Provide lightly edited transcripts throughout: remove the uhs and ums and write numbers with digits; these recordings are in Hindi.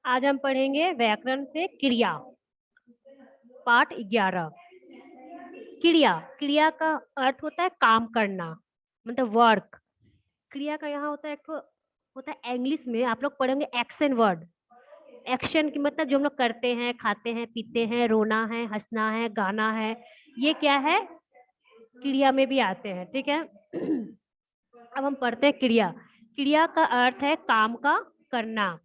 आज हम पढ़ेंगे व्याकरण से क्रिया, पाठ 11। क्रिया, क्रिया का अर्थ होता है काम करना, मतलब वर्क। क्रिया का यहाँ होता है होता है इंग्लिश में आप लोग पढ़ेंगे एक्शन वर्ड। एक्शन की मतलब जो हम लोग करते हैं, खाते हैं, पीते हैं, रोना है, हंसना है, गाना है, ये क्या है, क्रिया में भी आते हैं। ठीक है। अब हम पढ़ते हैं क्रिया। क्रिया का अर्थ है काम का करना।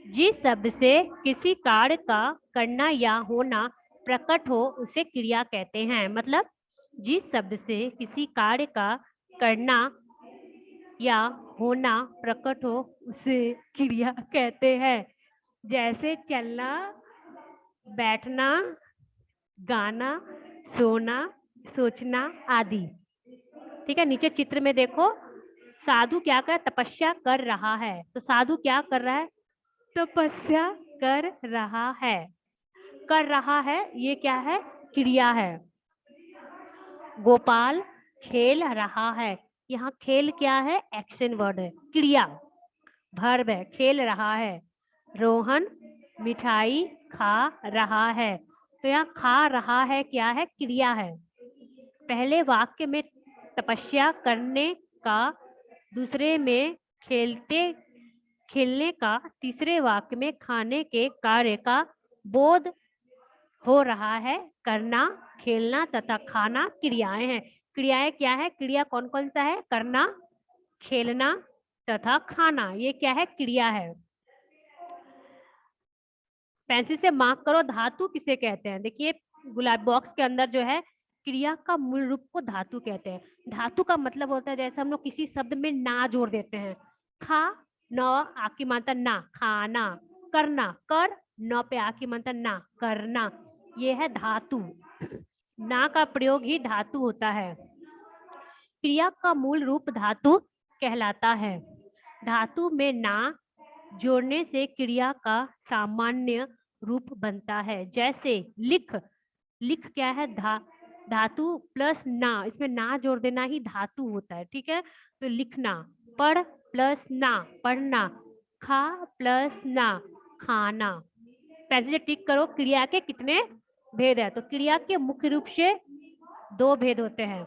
जिस शब्द से किसी कार्य का करना या होना प्रकट हो उसे क्रिया कहते हैं। मतलब जिस शब्द से किसी कार्य का करना या होना प्रकट हो उसे क्रिया कहते हैं। जैसे चलना, बैठना, गाना, सोना, सोचना आदि। ठीक है। नीचे चित्र में देखो, साधु क्या कर तपस्या कर रहा है। तो साधु क्या कर रहा है, तपस्या कर रहा है। कर रहा है ये क्या है, क्रिया है। गोपाल खेल रहा है, यहाँ खेल क्या है, एक्शन वर्ड है, क्रिया वर्ब है, खेल रहा है। रोहन मिठाई खा रहा है, तो यहाँ खा रहा है क्या है, क्रिया है। पहले वाक्य में तपस्या करने का, दूसरे में खेलने का, तीसरे वाक्य में खाने के कार्य का बोध हो रहा है। करना, खेलना तथा खाना क्रियाएं हैं। क्रियाएं क्या है, क्रिया कौन कौन सा है, करना, खेलना तथा खाना, ये क्या है, क्रिया है। पेंसिल से मार्क करो, धातु किसे कहते हैं। देखिए गुलाब बॉक्स के अंदर जो है, क्रिया का मूल रूप को धातु कहते हैं। धातु का मतलब होता है जैसे हम लोग किसी शब्द में ना जोड़ देते हैं। खा, न आकी मात्रा ना, खाना। करना, कर, न पे आकी मात्रा ना, करना, ये है धातु। ना का प्रयोग ही धातु होता है। क्रिया का मूल रूप धातु कहलाता है। धातु में ना जोड़ने से क्रिया का सामान्य रूप बनता है। जैसे लिख, लिख क्या है, धातु प्लस ना, इसमें ना जोड़ देना ही धातु होता है। ठीक है। तो लिखना। पढ़ प्लस ना, पढ़ना। खा प्लस ना, खाना। पैसे टिक करो, क्रिया के कितने भेद है। तो क्रिया के मुख्य रूप से दो भेद होते हैं।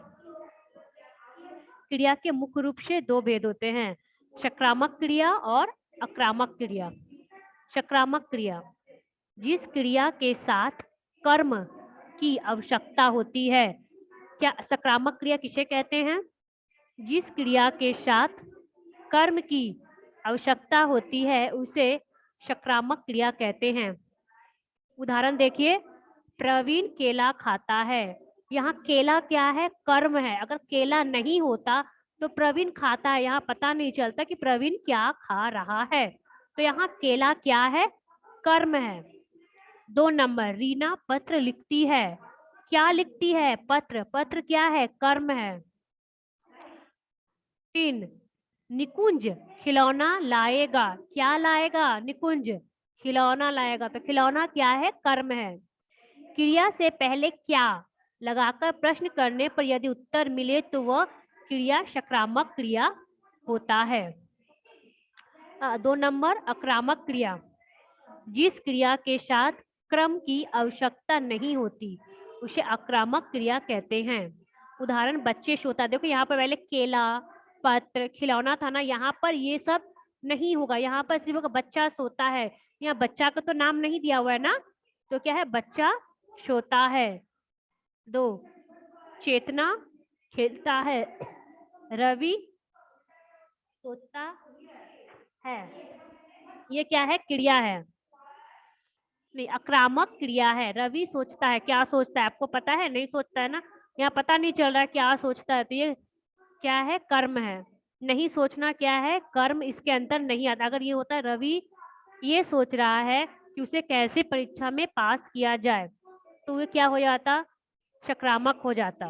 क्रिया के मुख्य रूप से दो भेद होते हैं, सकारात्मक क्रिया और आक्रामक क्रिया। सकारात्मक क्रिया, जिस क्रिया के साथ कर्म की आवश्यकता होती है। क्या सकारात्मक क्रिया किसे कहते हैं, जिस क्रिया के साथ कर्म की आवश्यकता होती है उसे सकारात्मक क्रिया कहते हैं। उदाहरण देखिए, प्रवीण केला खाता है। यहाँ केला क्या है, कर्म है। अगर केला नहीं होता तो प्रवीण खाता है, यहाँ पता नहीं चलता कि प्रवीण क्या खा रहा है। तो यहाँ केला क्या है, कर्म है। 2 नंबर, रीना पत्र लिखती है। क्या लिखती है, पत्र। पत्र क्या है, कर्म है। 3, निकुंज खिलौना लाएगा। क्या लाएगा, निकुंज खिलौना लाएगा। तो खिलौना क्या है, कर्म है। क्रिया से पहले क्या लगाकर प्रश्न करने पर यदि उत्तर मिले तो वह क्रिया सकारात्मक क्रिया होता है। 2 नंबर, आक्रामक क्रिया, जिस क्रिया के साथ क्रम की आवश्यकता नहीं होती उसे आक्रामक क्रिया कहते हैं। उदाहरण, बच्चे सोता। देखो यहाँ पर पहले केला, पत्र, खिलौना था ना, यहाँ पर ये सब नहीं होगा। यहाँ पर सिर्फ होगा बच्चा सोता है। यहाँ बच्चा का तो नाम नहीं दिया हुआ है ना, तो क्या है, बच्चा सोता है। 2, चेतना खेलता है। रवि सोचता है, ये क्या है, क्रिया है। नहीं, आक्रामक क्रिया है। रवि सोचता है, क्या सोचता है, आपको पता है, नहीं सोचता है ना, यहाँ पता नहीं चल रहा है क्या सोचता है, तो ये क्या है, कर्म है। नहीं सोचना क्या है, कर्म, इसके अंदर नहीं आता। अगर ये होता है रवि ये सोच रहा है कि उसे कैसे परीक्षा में पास किया जाए, तो ये क्या हो जाता, सकारात्मक हो जाता।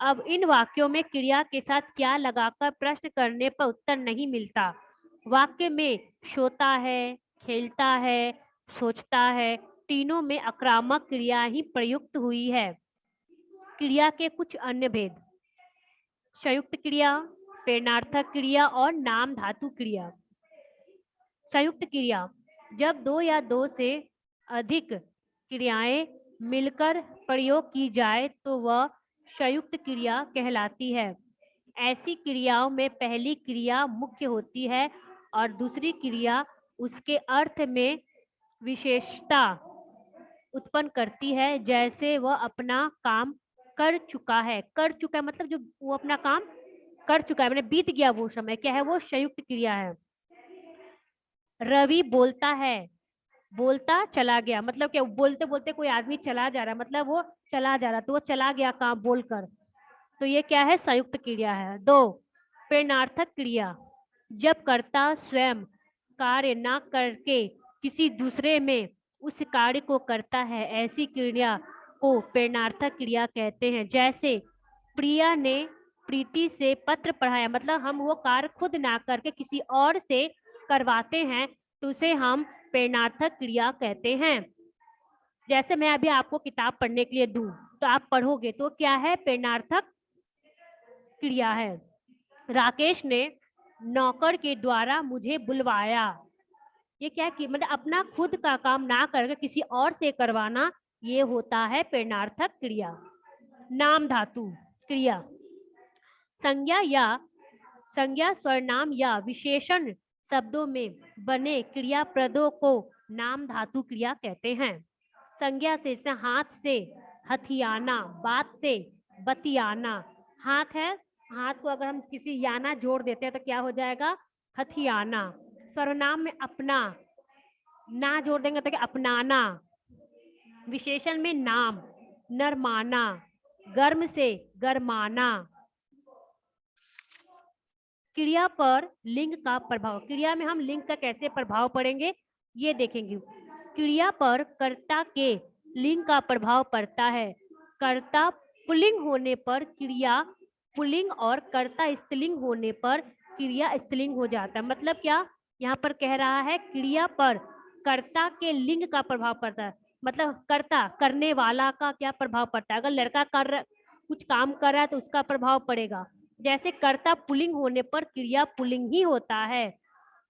अब इन वाक्यों में क्रिया के साथ क्या लगाकर प्रश्न करने पर उत्तर नहीं मिलता। वाक्य में सोता है, खेलता है, सोचता है, तीनों में आक्रामक क्रिया ही प्रयुक्त हुई है। क्रिया के कुछ अन्य भेद। संयुक्त क्रिया, प्रेरणार्थक क्रिया और नाम धातु क्रिया। संयुक्त क्रिया, जब दो या दो से अधिक क्रियाएं मिलकर प्रयोग की जाए तो वह संयुक्त क्रिया कहलाती है। ऐसी क्रियाओं में पहली क्रिया मुख्य होती है और दूसरी क्रिया उसके अर्थ में विशेषता उत्पन्न करती है, जैसे वह अपना काम कर चुका है। कर चुका है मतलब जो वो अपना काम कर चुका है, मैंने बीत गया वो समय, क्या है वो संयुक्त क्रिया है। रवि बोलता है, बोलता चला गया मतलब क्या, बोलते बोलते कोई आदमी चला जा रहा है मतलब वो चला जा रहा, तो वो चला गया काम बोलकर, तो ये क्या है संयुक्त क्रिया है। दो, प्रेरणार्थक क्रिया, जब कर्ता स्वयं कार्य न करके किसी दूसरे में उस कार्य को करता है, ऐसी क्रिया को प्रेरणार्थक क्रिया कहते हैं। जैसे प्रिया ने प्रीति से पत्र पढ़ाया, मतलब हम वो कार्य खुद ना करके किसी और से करवाते हैं तो उसे हम प्रेरणार्थक क्रिया कहते हैं। जैसे मैं अभी आपको किताब पढ़ने के लिए दूं तो आप पढ़ोगे तो क्या है प्रेरणार्थक क्रिया है। राकेश ने नौकर के द्वारा मुझे बुलवाया, ये क्या कि मतलब अपना खुद का काम ना करके किसी और से करवाना, ये होता है प्रेरणार्थक क्रिया। नाम धातु क्रिया, संज्ञा सर्वनाम या विशेषण शब्दों में बने क्रियापदों को नाम धातु क्रिया कहते हैं। संज्ञा से हाथ से हथियाना, बात से बतियाना। हाथ है, हाथ को अगर हम किसी याना जोड़ देते हैं तो क्या हो जाएगा हथियाना। सर्वनाम में अपना, ना जोड़ देंगे तो क्या अपनाना। विशेषण में नाम, नरमाना, गर्म से गरमाना। क्रिया पर लिंग का प्रभाव, क्रिया में हम लिंग का कैसे प्रभाव पड़ेंगे ये देखेंगे। क्रिया पर कर्ता के लिंग का प्रभाव पड़ता है। कर्ता पुल्लिंग होने पर क्रिया पुल्लिंग और कर्ता स्त्रीलिंग होने पर क्रिया स्त्रीलिंग हो जाता है। मतलब क्या यहाँ पर कह रहा है क्रिया पर कर्ता के लिंग का प्रभाव पड़ता है, मतलब कर्ता करने वाला का क्या प्रभाव पड़ता है। अगर लड़का कुछ काम कर रहा है तो उसका प्रभाव पड़ेगा। जैसे कर्ता पुल्लिंग होने पर क्रिया पुल्लिंग ही होता है,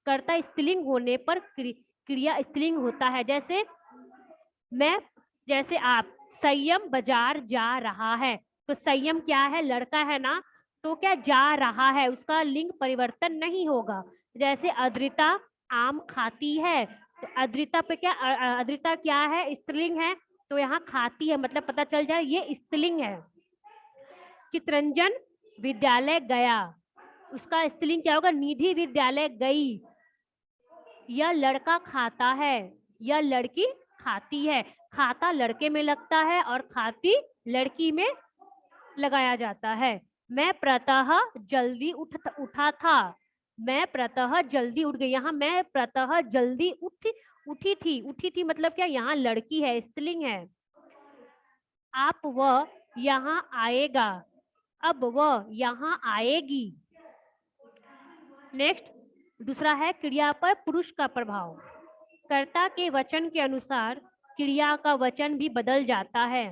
कर्ता स्त्रीलिंग होने पर क्रिया स्त्रीलिंग होता है। जैसे मैं, जैसे आप, संयम बाजार जा रहा है, तो संयम क्या है लड़का है ना, तो क्या जा रहा है, उसका लिंग परिवर्तन नहीं होगा। जैसे अद्रिता आम खाती है, तो अद्रिता पे क्या अद्रिता क्या है स्त्रीलिंग है, तो यहाँ खाती है मतलब पता चल जाए ये स्त्रीलिंग है। चित्रंजन विद्यालय गया, उसका स्त्रीलिंग क्या होगा निधि विद्यालय गई। यह लड़का खाता है, यह लड़की खाती है। खाता लड़के में लगता है और खाती लड़की में लगाया जाता है। मैं प्रातः जल्दी उठा था, मैं प्रातः जल्दी उठ गई, यहाँ मैं प्रातः जल्दी उठी थी मतलब क्या यहाँ लड़की है स्त्रीलिंग है। आप वह यहाँ आएगा, अब वह यहाँ आएगी। नेक्स्ट दूसरा है क्रिया पर पुरुष का प्रभाव। कर्ता के वचन के अनुसार क्रिया का वचन भी बदल जाता है।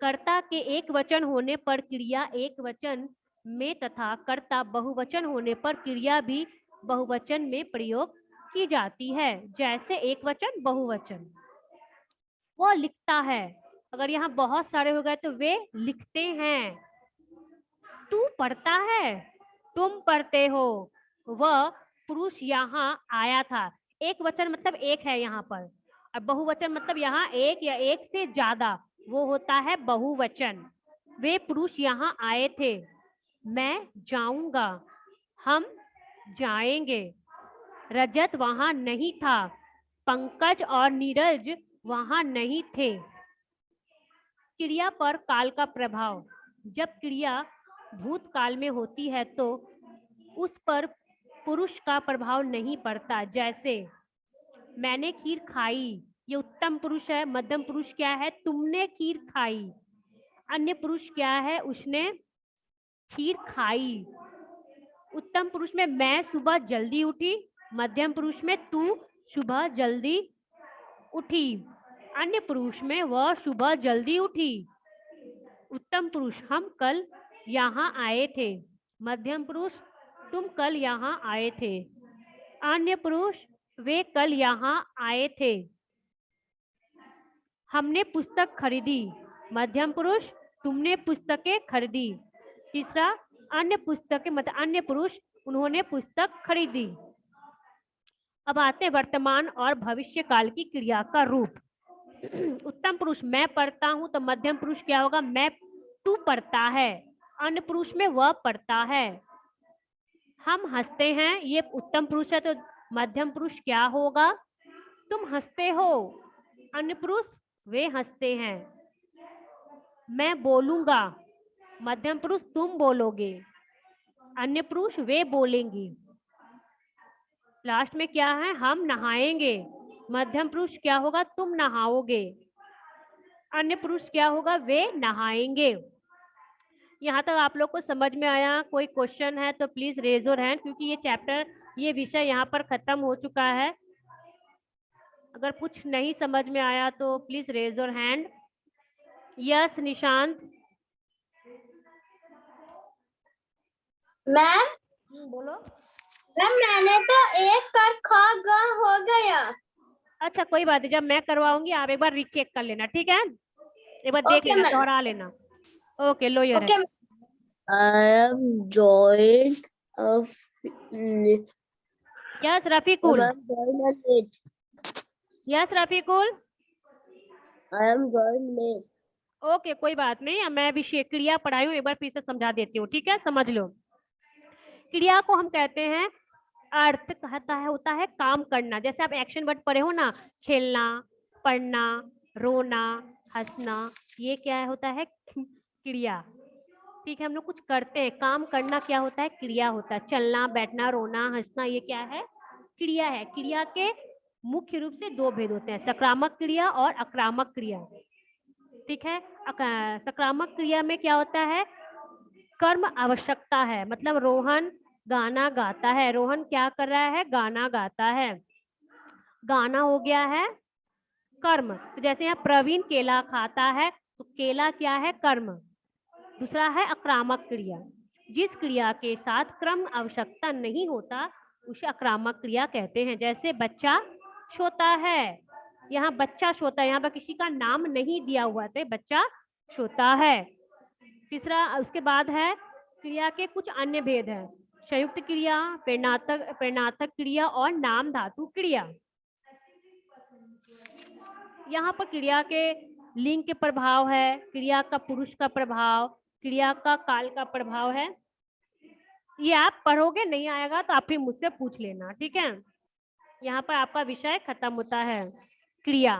कर्ता के एक वचन होने पर क्रिया एक वचन में तथा कर्ता बहुवचन होने पर क्रिया भी बहुवचन में प्रयोग की जाती है। जैसे एक वचन बहुवचन, वो लिखता है, अगर यहाँ बहुत सारे हो गए तो वे लिखते हैं। तू पढ़ता है, तुम पढ़ते हो। वह पुरुष यहाँ आया था, एक वचन मतलब एक है यहाँ पर, और बहुवचन मतलब यहाँ एक या एक से ज्यादा, वो होता है बहुवचन। वे पुरुष यहाँ आए थे, मैं जाऊंगा, हम जाएंगे। रजत वहां नहीं था, पंकज और नीरज वहां नहीं थे। क्रिया पर काल का प्रभाव, जब क्रिया भूतकाल में होती है तो उस पर पुरुष का प्रभाव नहीं पड़ता। जैसे मैंने खीर खाई, ये उत्तम पुरुष है। मध्यम पुरुष क्या है तुमने खीर खाई। अन्य पुरुष क्या है उसने खीर खाई। उत्तम पुरुष में मैं सुबह जल्दी उठी, मध्यम पुरुष में तू सुबह जल्दी उठी, अन्य पुरुष में वह सुबह जल्दी उठी। उत्तम पुरुष हम कल यहाँ आए थे, मध्यम पुरुष तुम कल यहाँ आए थे। अन्य पुरुष वे कल यहाँ आए थे। हमने पुस्तक खरीदी। मध्यम पुरुष तुमने पुस्तकें खरीदी। तीसरा अन्य पुस्तकें मतलब अन्य पुरुष उन्होंने पुस्तक खरीदी। अब आते हैं वर्तमान और भविष्य काल की क्रिया का रूप। उत्तम पुरुष मैं पढ़ता हूं तो मध्यम पुरुष क्या होगा, मैं तू पढ़ता है। अन्य पुरुष में वह पढ़ता है। हम हंसते हैं, ये उत्तम पुरुष है तो मध्यम पुरुष क्या होगा, तुम हंसते हो। अन्य पुरुष वे हंसते हैं। मैं बोलूंगा, मध्यम पुरुष तुम बोलोगे। अन्य पुरुष वे बोलेंगी। लास्ट में क्या है, हम नहाएंगे। मध्यम पुरुष क्या होगा, तुम नहाओगे। अन्य पुरुष क्या होगा, वे नहाएंगे। यहाँ तक आप लोग को समझ में आया? कोई क्वेश्चन है तो प्लीज रेज योर हैंड, क्योंकि ये चैप्टर, ये विषय यहाँ पर खत्म हो चुका है। अगर कुछ नहीं समझ में आया तो please raise your hand. Yes Nishant. Ma'am बोलो। मैम मैंने तो एक कर खा गा हो गया। अच्छा कोई बात नहीं, जब मैं करवाऊंगी आप एक बार रीचेक कर लेना, ठीक है? एक बार देख Okay, लेना, ma'am. दोहरा लेना। Okay low your Okay, hand. I am joined of yes Rafiqul. I am joined late. Yes Rafiqul. I am joined late. Okay कोई बात नहीं, अब मैं विषय क्रिया पढ़ाई हूँ, एक बार फिर से समझा देती हूँ, ठीक है? समझ लो। क्रिया को हम कहते हैं, अर्थ कहता है होता है काम करना। जैसे आप एक्शन वर्ड पढ़े हो ना, खेलना, पढ़ना, रोना, हंसना, ये क्या होता है, क्रिया। ठीक है, हम लोग कुछ करते हैं, काम करना क्या होता है, क्रिया होता है। चलना, बैठना, रोना, हंसना, ये क्या है, क्रिया है। क्रिया के मुख्य रूप से दो भेद होते हैं, सकारात्मक क्रिया और आक्रामक क्रिया। ठीक है, सकारात्मक क्रिया में क्या होता है, कर्म आवश्यकता है। मतलब रोहन गाना गाता है, रोहन क्या कर रहा है, गाना गाता है। गाना हो गया है कर्म। तो जैसे यहाँ प्रवीण केला खाता है, तो केला क्या है, कर्म। दूसरा है आक्रामक क्रिया, जिस क्रिया के साथ क्रम आवश्यकता नहीं होता उसे आक्रामक क्रिया कहते हैं। जैसे बच्चा सोता है, यहाँ बच्चा सोता है, यहाँ पर किसी का नाम नहीं दिया हुआ है, बच्चा सोता है। तीसरा उसके बाद है क्रिया के कुछ अन्य भेद है, संयुक्त क्रिया, प्रेरणार्थक क्रिया और नाम धातु क्रिया। यहाँ पर क्रिया के लिंग के प्रभाव है, क्रिया का पुरुष का प्रभाव, क्रिया का काल का प्रभाव है। ये आप पढ़ोगे, नहीं आएगा तो आप फिर मुझसे पूछ लेना, ठीक है? यहाँ पर आपका विषय खत्म होता है, क्रिया।